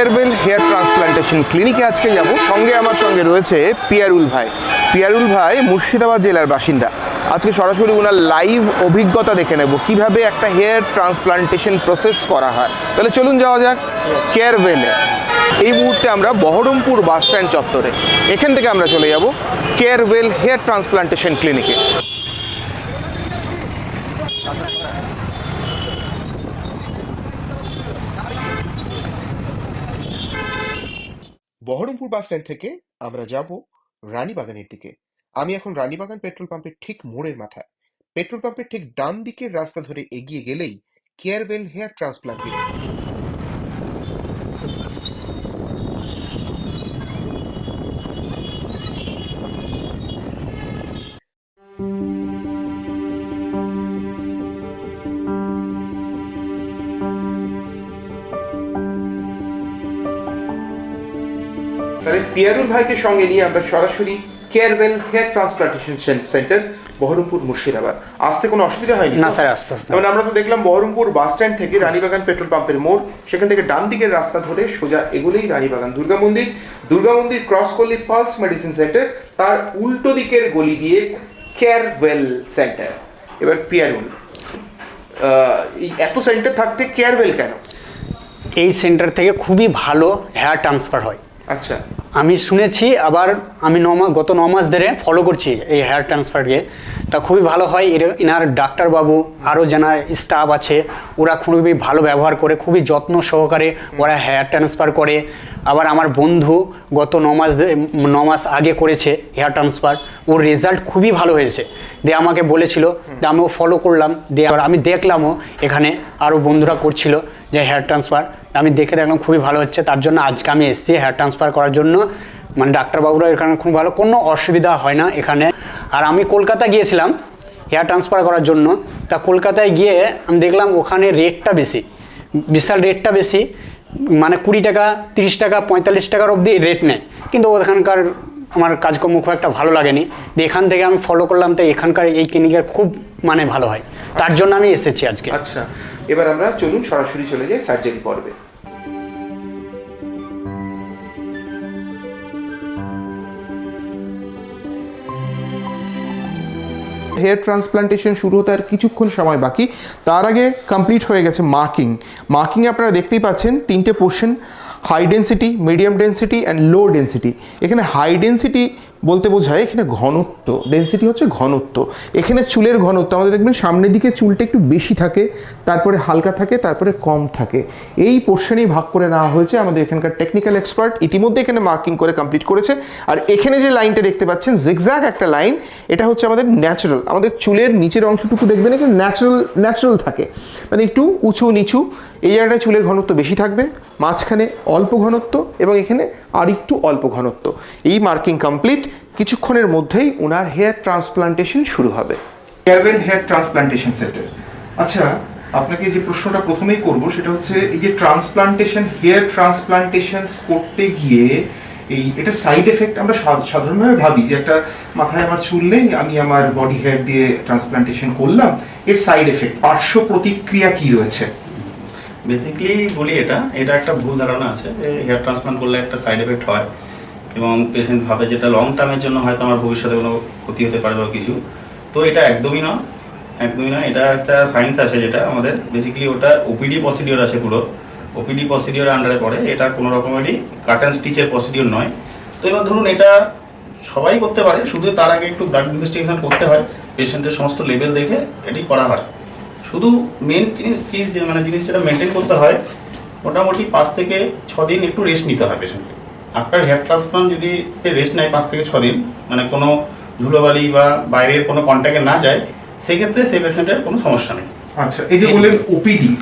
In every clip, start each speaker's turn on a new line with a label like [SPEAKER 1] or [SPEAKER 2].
[SPEAKER 1] কেয়ারওয়েল hair transplantation ক্লিনিকে আজকে যাব। আমার সঙ্গে রয়েছে পিয়ারুল ভাই। পিয়ারুল ভাই মুর্শিদাবাদ জেলার বাসিন্দা। আজকে সরাসরি ওনার লাইভ অভিজ্ঞতা দেখে নেব কিভাবে একটা হেয়ার ট্রান্সপ্লান্টেশন প্রসেস করা হয়। তাহলে চলুন যাওয়া যাক কেয়ারওয়েলে। এই মুহূর্তে আমরা বহরমপুর বাস স্ট্যান্ড চত্বরে, এখান থেকে আমরা চলে যাব কেয়ারওয়েল হেয়ার ট্রান্সপ্লান্টেশন ক্লিনিকে। বহরমপুর বাস স্ট্যান্ড থেকে আমরা যাব রানীবাগানের দিকে। আমি এখন রানীবাগান পেট্রোল পাম্পের ঠিক মোড়ের মাথায়। পেট্রোল পাম্পের ঠিক ডান দিকের রাস্তা ধরে এগিয়ে গেলেই কেয়ারওয়েল হেয়ার ট্রান্সপ্লান্ট ক্লিনিক। তাহলে পিয়ারুল ভাইকে সঙ্গে নিয়ে আমরা সরাসরি Carewell hair transplantation centre, Berhampore, Murshidabad. আসতে কোনো অসুবিধা হয়নি?
[SPEAKER 2] না স্যার, আসতে
[SPEAKER 1] মানে আমরা তো দেখলাম বহরমপুর বাস স্ট্যান্ড থেকে রানীবাগান পেট্রোল পাম্পের মোড়, সেখান থেকে ডান দিকের রাস্তা ধরে সোজা এগুলেই রানীবাগান দুর্গা মন্দির ক্রস করলে পালস মেডিসিন সেন্টার, তার উল্টো দিকের গলি দিয়ে কেয়ারওয়েল সেন্টার। এবার পিয়ারুল, এই এত সেন্টার থাকতে কেয়ারওয়েল কেন?
[SPEAKER 2] এই সেন্টার থেকে খুবই ভালো হেয়ার ট্রান্সফার হয়।
[SPEAKER 1] আচ্ছা,
[SPEAKER 2] আমি শুনেছি, আবার আমি গত 9 মাস ধরে ফলো করছি এই হেয়ার ট্রান্সফারকে। তা খুবই ভালো হয়। এনার ডাক্তারবাবু আরও যারা স্টাফ আছে ওরা খুবই ভালো ব্যবহার করে, খুবই যত্ন সহকারে ওরা হেয়ার ট্রান্সফার করে। আবার আমার বন্ধু গত 9 মাস আগে করেছে হেয়ার ট্রান্সফার, ওর রেজাল্ট খুবই ভালো হয়েছে। দিয়ে আমাকে বলেছিল, যে আমিও ফলো করলাম। দিয়ে আবার আমি দেখলামও এখানে আরও বন্ধুরা করছিল যে হেয়ার ট্রান্সফার, আমি দেখে দেখলাম খুবই ভালো হচ্ছে। তার জন্য আজকে আমি এসেছি হেয়ার ট্রান্সফার করার জন্য। মানে ডাক্তারবাবুরা এখানে খুব ভালো, কোনো অসুবিধা হয় না এখানে। আর আমি কলকাতা গিয়েছিলাম হেয়ার ট্রান্সফার করার জন্য। তা কলকাতায় গিয়ে আমি দেখলাম ওখানে রেটটা বেশি, বিশাল রেটটা বেশি। মানে 20 টাকা, 30 টাকা, 45 টাকার অবধি রেট নেয়। কিন্তু ওখানকার আমার কাজকর্ম খুব একটা ভালো লাগেনি। এখান থেকে আমি ফলো করলাম, তাই এখানকার এই ক্লিনিকের খুব মানে ভালো হয়। তার জন্য আমি এসেছি আজকে।
[SPEAKER 1] আচ্ছা, এবার আমরা চলুন সরাসরি চলে যাই সার্জারি পর্বে। হেয়ার ট্রান্সপ্লান্টেশন শুরু হতে আর কিছুক্ষণ সময় বাকি। তার আগে কমপ্লিট হয়ে গেছে মার্কিংয়ে আপনারা দেখতেই পাচ্ছেন 3টে portion: high density, medium density and low density. এখানে হাই ডেন্সিটি বলতে বোঝায় এখানে ঘনত্ব, ডেন্সিটি হচ্ছে ঘনত্ব। এখানে চুলের ঘনত্ব আমাদের দেখবেন সামনের দিকে চুলটা একটু বেশি থাকে, তারপরে হালকা থাকে, তারপরে কম থাকে। এই পোর্শনেই ভাগ করে নেওয়া হয়েছে। আমাদের এখানকার টেকনিক্যাল এক্সপার্ট ইতিমধ্যে এখানে মার্কিং করে কমপ্লিট করেছে। আর এখানে যে লাইনটা দেখতে পাচ্ছেন জিগজ্যাগ একটা লাইন, এটা হচ্ছে আমাদের ন্যাচারাল। আমাদের চুলের নিচের অংশটুকু দেখবেন এখানে ন্যাচারাল থাকে, মানে একটু উঁচু নিচু। এই জায়গাটায় চুলের ঘনত্ব বেশি থাকবে, মাঝখানে অল্প ঘনত্ব এবং এখানে আর একটু অল্প ঘনত্ব। এই মার্কিং কমপ্লিট। কিছুক্ষণের মধ্যেই ওনার হেয়ার ট্রান্সপ্লান্টেশন শুরু হবে। কেয়ারওয়েল হেয়ার ট্রান্সপ্লান্টেশন সেন্টার। আচ্ছা, আপনাকে যে প্রশ্নটা প্রথমেই করব সেটা হচ্ছে, এই যে ট্রান্সপ্লান্টেশন, হেয়ার ট্রান্সপ্লান্টেশন করতে গিয়ে এটার সাইড এফেক্ট আমরা সাধারণভাবে ভাবি যে একটা মাথায় আমার চুল নেই, আমি আমার বডি হেয়ার দিয়ে ট্রান্সপ্লান্টেশন করলাম, এর সাইড এফেক্ট, পার্শ্ব প্রতিক্রিয়া কি রয়েছে?
[SPEAKER 3] বেসিক্যালি বলি, এটা একটা ভুল ধারণা আছে যে হেয়ার ট্রান্সপ্লান্ট করলে একটা সাইড এফেক্ট হয় এবং পেশেন্ট ভাবে যেটা লং টার্মের জন্য হয়তো আমার ভবিষ্যতে কোনো ক্ষতি হতে পারে বা কিছু। তো এটা একদমই নয়। এটা একটা সায়েন্স আছে যেটা আমাদের, বেসিক্যালি ওটা ওপিডি প্রসিডিওর আছে, পুরো ওপিডি প্রসিডিওর আন্ডারে পড়ে। এটা কোনো রকমেরই কাট অ্যান্ড স্টিচের প্রসিডিওর নয়। তো এবার ধরুন এটা সবাই করতে পারে, শুধু তার আগে একটু ব্লাড ইনভেস্টিগেশন করতে হয়, পেশেন্টের সমস্ত লেভেল দেখে এটি করা হয়। শুধু মেন জিনিস যেটা মেনটেন করতে হয়, মোটামুটি 5 থেকে 6 দিন একটু রেস্ট নিতে হয় পেশেন্টকে। আফটার হেয়ার ট্রান্সপ্লান্ট যদি সে রেস্ট নেয় 5 থেকে 6 দিন, মানে কোনো ধুলোবালি বা বাইরের কোনো কন্ট্যাক্টে না যায়, সেক্ষেত্রে সেই পেশেন্টের কোনো সমস্যা নেই।
[SPEAKER 1] আচ্ছা, এই যে বললেন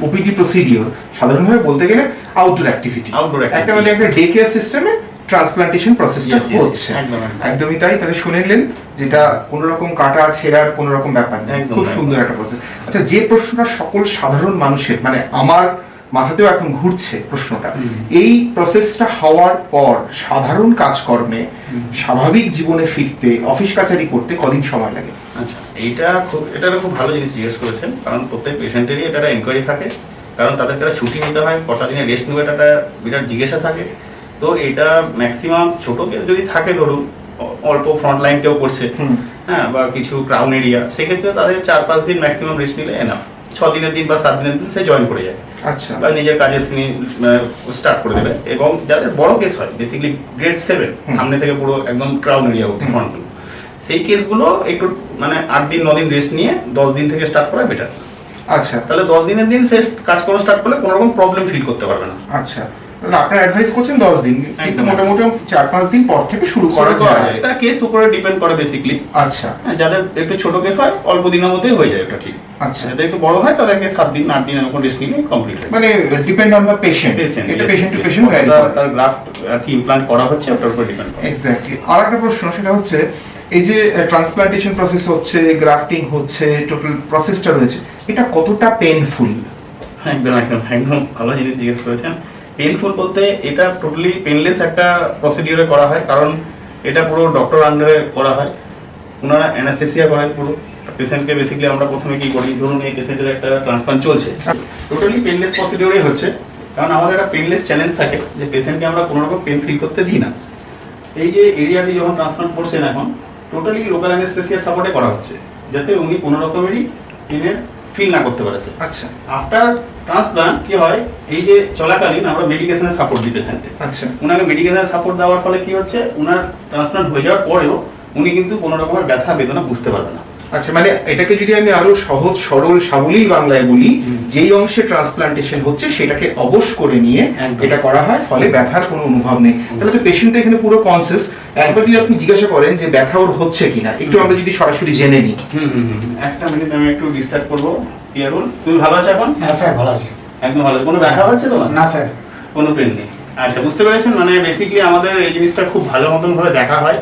[SPEAKER 1] ওপিডি প্রসিডিওর, সাধারণভাবে বলতে গেলে আউটডোর অ্যাক্টিভিটি, একটা মানে একটা ডে কেয়ার সিস্টেমে ট্রান্সপ্লান্টেশন প্রসেসটা হচ্ছে। একদমই তাই। তাহলে শুনেলেন, যেটা কোনো রকম কাটা ছেঁড়ার কোনো রকম ব্যাপার নেই, খুব সুন্দর একটা প্রসেস। আচ্ছা, যে প্রশ্নটা সকল সাধারণ মানুষের, মানে আমার মাথাতেও এখন ঘুরছে প্রশ্নটা, এই প্রসেসটা হওয়ার পর সাধারণ কাজকর্মে, স্বাভাবিক জীবনে ফিরতে, অফিস কাছারি করতে কদিন সময় লাগে?
[SPEAKER 3] আচ্ছা, এটা খুব ভালো জিনিস জিজ্ঞেস করেছেন, কারণ প্রত্যেক পেশেন্টেরই এটা এনকোয়ারি থাকে কারণ তাদেরকে একটা ছুটি নিতে হয়, কটা দিনে রেস্ট নেবে, এটা একটা বিরাট জিজ্ঞাসা থাকে। তো এটা ম্যাক্সিমাম ছোট কেস যদি থাকে, ধরুন অল্প ফ্রন্ট লাইন কেউ করছে, হ্যাঁ, বা কিছু ক্রাউন এরিয়া, সেক্ষেত্রে তাদের 4-5 দিন ম্যাক্সিমাম রেস্ট নিলে এনাফ। 6 দিনের দিন বা 7 দিনের দিন সে জয়েন করে যায়,
[SPEAKER 1] আচ্ছা,
[SPEAKER 3] বা নিজের কাজের স্টার্ট করে দেবে। এবং যাদের বড় কেস হয়, বেসিক্যালি গ্রেড 7, সামনে থেকে পুরো একদম ক্রাউন এরিয়া অব্দি ফ্রন্টগুলো, সেই কেসগুলো একটু মানে 8 দিন 9 দিন রেস্ট নিয়ে 10 দিন থেকে স্টার্ট করা বেটার।
[SPEAKER 1] আচ্ছা,
[SPEAKER 3] তাহলে 10 দিনের দিন সে কাজ করা স্টার্ট করলে কোনো রকম প্রবলেম ফিল করতে পারবে না।
[SPEAKER 1] আচ্ছা, আপনারা অ্যাডভাইস করছেন 10 দিন, কিন্তু
[SPEAKER 3] একদম।
[SPEAKER 1] মোটামুটি 4-5 দিন পর থেকে শুরু করা যায়।
[SPEAKER 3] এটা কেস উপরে ডিপেন্ড করে বেসিক্যালি।
[SPEAKER 1] আচ্ছা,
[SPEAKER 3] যাদের একটু ছোট কেস হয় অল্প দিনের মধ্যেই হয়ে যায়, এটা ঠিক।
[SPEAKER 1] আচ্ছা,
[SPEAKER 3] যাদের একটু বড় হয় তাদেরকে 7 দিন 8 দিন এরকম রেস্ট নিলে কমপ্লিট হয়।
[SPEAKER 1] মানে ডিপেন্ড অন দ্য পেশেন্ট, এটা পেশেন্ট টু পেশেন্ট ভ্যারি করে।
[SPEAKER 3] তার গ্রাফট আর কি ইমপ্লান্ট করা হচ্ছে ওটার উপর ডিপেন্ড করে।
[SPEAKER 1] এক্স্যাক্টলি। আর একটা প্রশ্ন, সেটা হচ্ছে এই যে ট্রান্সপ্লান্টেশন প্রসেস হচ্ছে, গ্রাফটিং হচ্ছে, টোটাল প্রসেসটা রয়েছে, এটা কতটা পেইনফুল?
[SPEAKER 3] একদম একদম একদম ভালো জিনিস জিজ্ঞেস করেছেন। পেইনফুল বলতে এটা টোটালি পেনলেস একটা প্রসিডিউরে করা হয়, কারণ এটা পুরো ডক্টর আন্ডারে করা হয়। ওনারা অ্যানাস্থেসিয়া করেন পুরো পেশেন্টকে। বেসিক্যালি আমরা প্রথমে কি করি, ধরুন এই পেশেন্টের একটা ট্রান্সপ্লান্ট চলছে, টোটালি পেনলেস প্রসিডিউরেই হচ্ছে, কারণ আমাদের একটা পেনলেস চ্যালেঞ্জ থাকে যে পেশেন্টকে আমরা কোনো রকম পেন ফিল করতে দিই না। এই যে এরিয়াতে যখন ট্রান্সপ্লান্ট করছেন এখন টোটালি লোকাল অ্যানেস্থেসিয়া সাপোর্টে করা হচ্ছে, যাতে উনি কোনো রকমেরই পেনের ফিল না করতে পারে।
[SPEAKER 1] আচ্ছা,
[SPEAKER 3] আফটার ট্রান্সপ্লান্ট কি হয়, এই যে চলাকালীন আমরা মেডিকেশনের সাপোর্ট দিই পেশেন্টকে।
[SPEAKER 1] আচ্ছা,
[SPEAKER 3] উনাকে মেডিকেশনের সাপোর্ট দেওয়ার ফলে কি হচ্ছে, উনার ট্রান্সপ্লান্ট হয়ে যাওয়ার পরেও উনি কিন্তু কোনো রকমের ব্যথা বেদনা বুঝতে পারবে না।
[SPEAKER 1] আচ্ছা, মানে এটাকে যদি আমি আরো সহজ সরল সাবলীল বাংলায় বলি, যেই অংশে ট্রান্সপ্লান্টেশন হচ্ছে সেটাকে অবশ করে নিয়ে
[SPEAKER 3] একদম।
[SPEAKER 1] এটা করা হয়, ফলে ব্যথার কোনো অনুভব নেই। তাহলে তো পেশেন্ট এখানে পুরো কনসিয়াস। একবার যদি আপনি জিজ্ঞাসা করেন যে ব্যথা ওর হচ্ছে কিনা, একটু আমরা যদি সরাসরি জেনে নিই।
[SPEAKER 3] একটা মিনিট আমি একটু ডিস্টার্ব করবো। পিয়ারুল, তুমি ভালো আছো এখন?
[SPEAKER 4] হ্যাঁ স্যার, ভালো আছি।
[SPEAKER 3] একদম ভালো। কোনো ব্যথা হচ্ছে তোমার?
[SPEAKER 4] না স্যার।
[SPEAKER 3] কোনো পেন নেই? আচ্ছা, বুঝতে পেরেছেন। মানে বেসিক্যালি আমাদের এই জিনিসটা খুব ভালো মতন ভাবে দেখা হয়,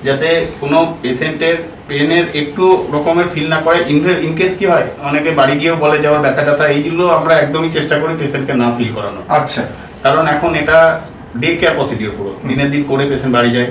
[SPEAKER 3] যাতে কোনো পেশেন্টের পেনের একটু রকমের ফিল না করে। ইনকেস কি হয়, অনেকে বাড়ি গিয়েও বলে যে আমার ব্যথা ট্যাথা, এইগুলো আমরা একদমই চেষ্টা করি পেশেন্টকে না ফিল করানো।
[SPEAKER 1] আচ্ছা,
[SPEAKER 3] কারণ এখন এটা ডে কেয়ার প্রসিডিওর, পুরো দিনের দিন করে পেশেন্ট বাড়ি যায়,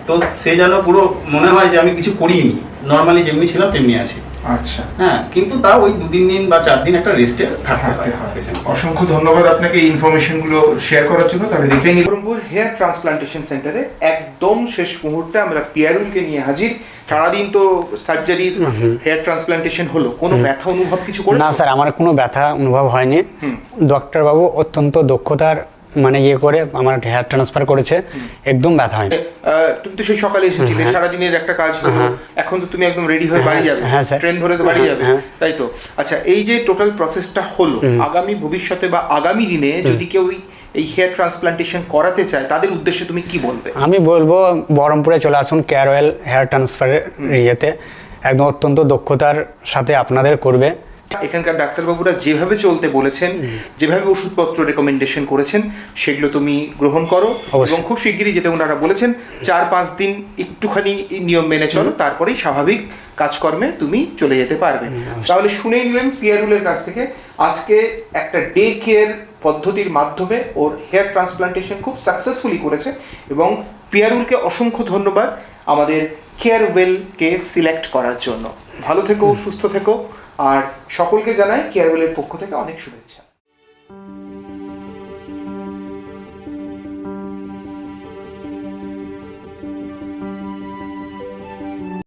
[SPEAKER 3] তো সে যেন পুরো মনে হয় যে আমি কিছু করিনি, নর্মালি যেমনি ছিলাম তেমনি আছি।
[SPEAKER 1] আচ্ছা,
[SPEAKER 3] হ্যাঁ, কিন্তু তাও ওই 2-3 দিন বা 4 দিন একটা রেস্টে থাকতে হয় patient।
[SPEAKER 1] অসংখ্য ধন্যবাদ আপনাকে এই ইনফরমেশন গুলো শেয়ার করার জন্য। তাহলে দেখে নিই, বহরমপুর হেয়ার ট্রান্সপ্লান্টেশন সেন্টারে একদম শেষ মুহূর্তে আমরা পিয়ারুলকে নিয়ে হাজির। সারাদিন তো সার্জারির হেয়ার ট্রান্সপ্লান্টেশন হলো, কোনো ব্যথা অনুভব কিছু
[SPEAKER 2] না
[SPEAKER 1] করেছো?
[SPEAKER 2] স্যার, আমার কোনো ব্যথা অনুভব হয়নি। ডক্টর বাবু অত্যন্ত দক্ষতার মানে ইয়ে করে আমার হেয়ার ট্রান্সফার করেছে, একদম ব্যথা হয়নি।
[SPEAKER 1] তুমি তো সেই সকালে এসেছিলে, সারাদিনের একটা কাজ হলো, এখন তো তুমি একদম রেডি হয়ে বাড়ি যাবে,
[SPEAKER 2] হ্যাঁ স্যার।
[SPEAKER 1] ট্রেন ধরে তো বাড়ি যাবে, তাই তো? আচ্ছা, এই যে টোটাল প্রসেসটা হলো, আগামী ভবিষ্যতে বা আগামী দিনে যদি কেউ এই হেয়ার ট্রান্সপ্লান্টেশন করাতে চায়, তাদের উদ্দেশ্যে তুমি কি বলবে?
[SPEAKER 2] আমি বলবো বহরমপুরে চলে আসুন কেয়ার ওয়েল হেয়ার ট্রান্সফারের ইয়েতে, একদম অত্যন্ত দক্ষতার সাথে আপনাদের করবে।
[SPEAKER 1] এখানকার ডাক্তারবাবুরা যেভাবে চলতে বলেছেন, যেভাবে ওষুধপত্র রেকমেন্ডেশন করেছেন, সেগুলো তুমি গ্রহণ করো, এবং খুব শিগগিরই, যেটা ওনারা বলেছেন, 4-5 দিন একটুখানি নিয়ম মেনে চলো, তারপরেই স্বাভাবিক কাজকর্মে তুমি চলে যেতে পারবে। তাহলে শুনেই নিলেন পিয়ারুলের কাছ থেকে, আজকে একটা ডে কেয়ার পদ্ধতির মাধ্যমে ওর হেয়ার ট্রান্সপ্লান্টেশন খুব সাকসেসফুলি করেছে, এবং পিয়ারুলকে অসংখ্য ধন্যবাদ আমাদের কেয়ার ওয়েলকে সিলেক্ট করার জন্য। ভালো থেকো, সুস্থ থেকো, আর সকলকে জানাই কেয়ার ওয়েলের পক্ষ থেকে অনেক শুভেচ্ছা।